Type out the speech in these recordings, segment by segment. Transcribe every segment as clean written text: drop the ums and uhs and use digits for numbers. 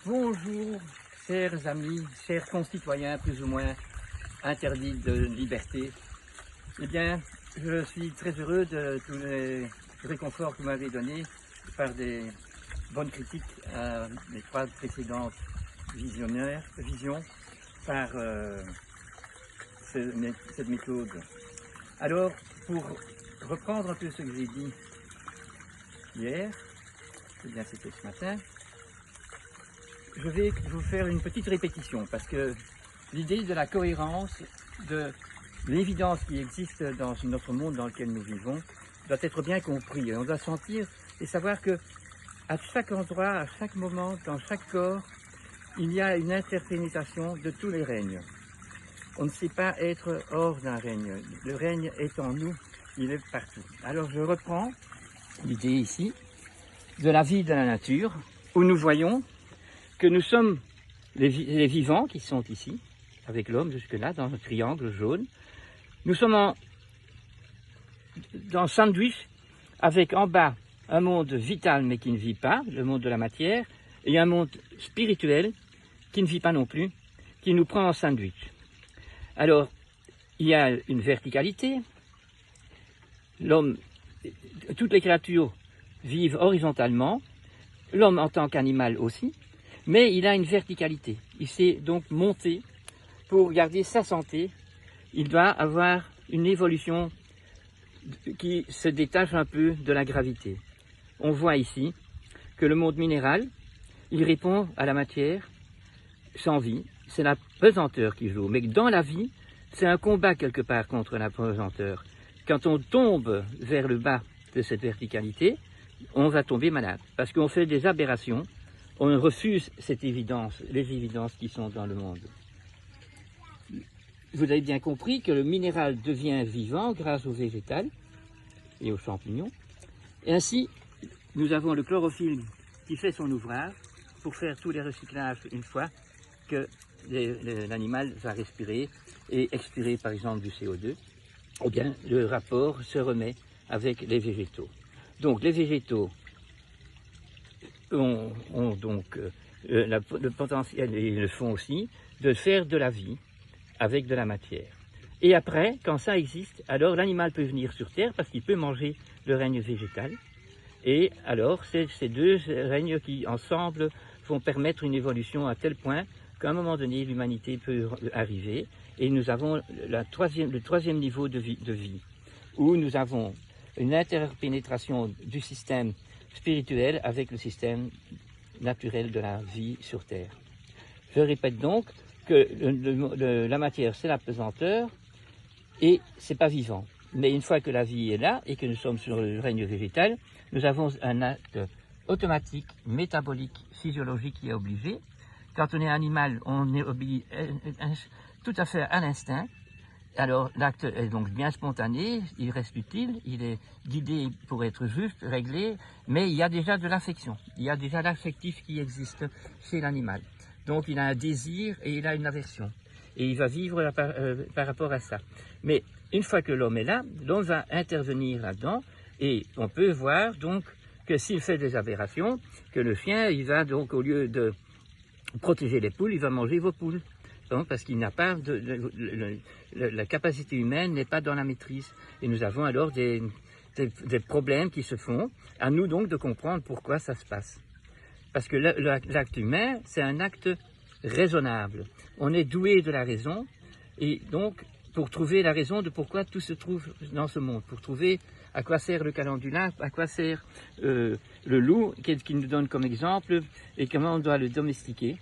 Bonjour, chers amis, chers concitoyens plus ou moins interdits de liberté. Eh bien, je suis très heureux de tous les réconforts que vous m'avez donnés par des bonnes critiques à mes trois précédentes visions par cette méthode. Alors, pour reprendre un peu ce que j'ai dit hier, eh bien c'était ce matin, je vais vous faire une petite répétition parce que l'idée de la cohérence, de l'évidence qui existe dans notre monde dans lequel nous vivons doit être bien compris. On doit sentir et savoir que à chaque endroit, à chaque moment, dans chaque corps, il y a une interpénétration de tous les règnes. On ne sait pas être hors d'un règne. Le règne est en nous, il est partout. Alors je reprends l'idée ici de la vie de la nature où nous voyons que nous sommes les vivants qui sont ici, avec l'homme jusque-là, dans un triangle jaune. Nous sommes dans sandwich, avec en bas un monde vital mais qui ne vit pas, le monde de la matière, et un monde spirituel qui ne vit pas non plus, qui nous prend en sandwich. Alors, il y a une verticalité. L'homme, toutes les créatures vivent horizontalement, l'homme en tant qu'animal aussi, mais il a une verticalité. Il s'est donc monté pour garder sa santé. Il doit avoir une évolution qui se détache un peu de la gravité. On voit ici que le monde minéral, il répond à la matière sans vie. C'est la pesanteur qui joue. Mais dans la vie, c'est un combat quelque part contre la pesanteur. Quand on tombe vers le bas de cette verticalité, on va tomber malade. Parce qu'on fait des aberrations. On refuse cette évidence, les évidences qui sont dans le monde. Vous avez bien compris que le minéral devient vivant grâce au végétal et aux champignons. Et ainsi, nous avons le chlorophylle qui fait son ouvrage pour faire tous les recyclages une fois que l'animal va respirer et expirer par exemple du CO2. Eh bien, le rapport se remet avec les végétaux. Donc les végétaux ont donc le potentiel, et le font aussi, de faire de la vie avec de la matière. Et après, quand ça existe, alors l'animal peut venir sur Terre parce qu'il peut manger le règne végétal. Et alors, c'est ces deux règnes qui, ensemble, vont permettre une évolution à tel point qu'à un moment donné, l'humanité peut arriver. Et nous avons le troisième niveau de vie, où nous avons une interpénétration du système spirituel avec le système naturel de la vie sur Terre. Je répète donc que la matière, c'est la pesanteur et c'est pas vivant. Mais une fois que la vie est là et que nous sommes sur le règne végétal, nous avons un acte automatique, métabolique, physiologique qui est obligé. Quand on est animal, on est obligé tout à fait à l'instinct. Alors l'acte est donc bien spontané, il reste utile, il est guidé pour être juste, réglé, mais il y a déjà de l'affection, il y a déjà l'affectif qui existe chez l'animal. Donc il a un désir et il a une aversion, et il va vivre par rapport à ça. Mais une fois que l'homme est là, l'homme va intervenir là-dedans, et on peut voir donc que s'il fait des aberrations, que le chien, il va donc au lieu de protéger les poules, il va manger vos poules. Donc, parce qu'il n'a pas la capacité humaine n'est pas dans la maîtrise. Et nous avons alors des problèmes qui se font. À nous donc de comprendre pourquoi ça se passe. Parce que l'acte humain, c'est un acte raisonnable. On est doué de la raison. Et donc, pour trouver la raison de pourquoi tout se trouve dans ce monde, pour trouver à quoi sert le calendula, à quoi sert le loup, qui nous donne comme exemple, et comment on doit le domestiquer.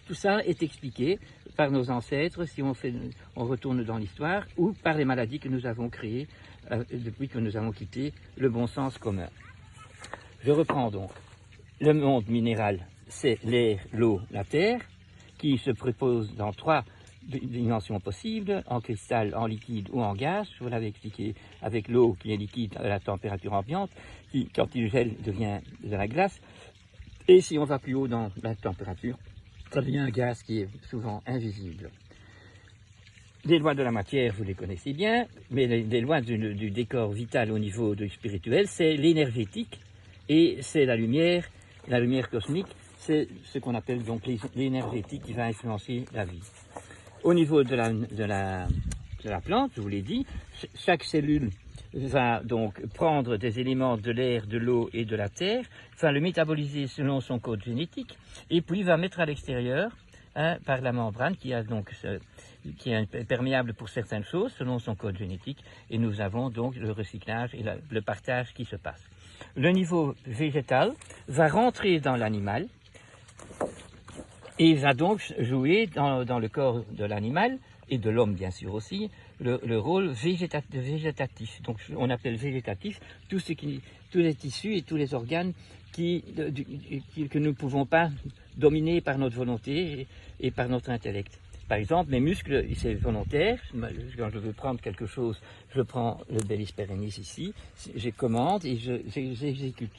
Tout ça est expliqué par nos ancêtres, si on retourne dans l'histoire, ou par les maladies que nous avons créées depuis que nous avons quitté le bon sens commun. Je reprends donc. Le monde minéral, c'est l'air, l'eau, la terre, qui se propose dans trois dimensions possibles, en cristal, en liquide ou en gaz. Je vous l'avais expliqué avec l'eau qui est liquide à la température ambiante, qui, quand il gèle, devient de la glace. Et si on va plus haut dans la température, ça devient un gaz qui est souvent invisible. Les lois de la matière, vous les connaissez bien, mais les lois du décor vital au niveau du spirituel, c'est l'énergétique et c'est la lumière cosmique, c'est ce qu'on appelle donc l'énergétique qui va influencer la vie. Au niveau de la plante, je vous l'ai dit, chaque cellule va donc prendre des éléments de l'air, de l'eau et de la terre, va le métaboliser selon son code génétique, et puis va mettre à l'extérieur, par la membrane qui est perméable pour certaines choses selon son code génétique, et nous avons donc le recyclage et le partage qui se passe. Le niveau végétal va rentrer dans l'animal et va donc jouer dans le corps de l'animal, et de l'homme bien sûr aussi, le rôle végétatif. Donc on appelle végétatif tous les tissus et tous les organes que nous ne pouvons pas dominer par notre volonté et par notre intellect. Par exemple, mes muscles, c'est volontaire. Quand je veux prendre quelque chose, je prends le Bellis perennis ici, je commande et j'exécute.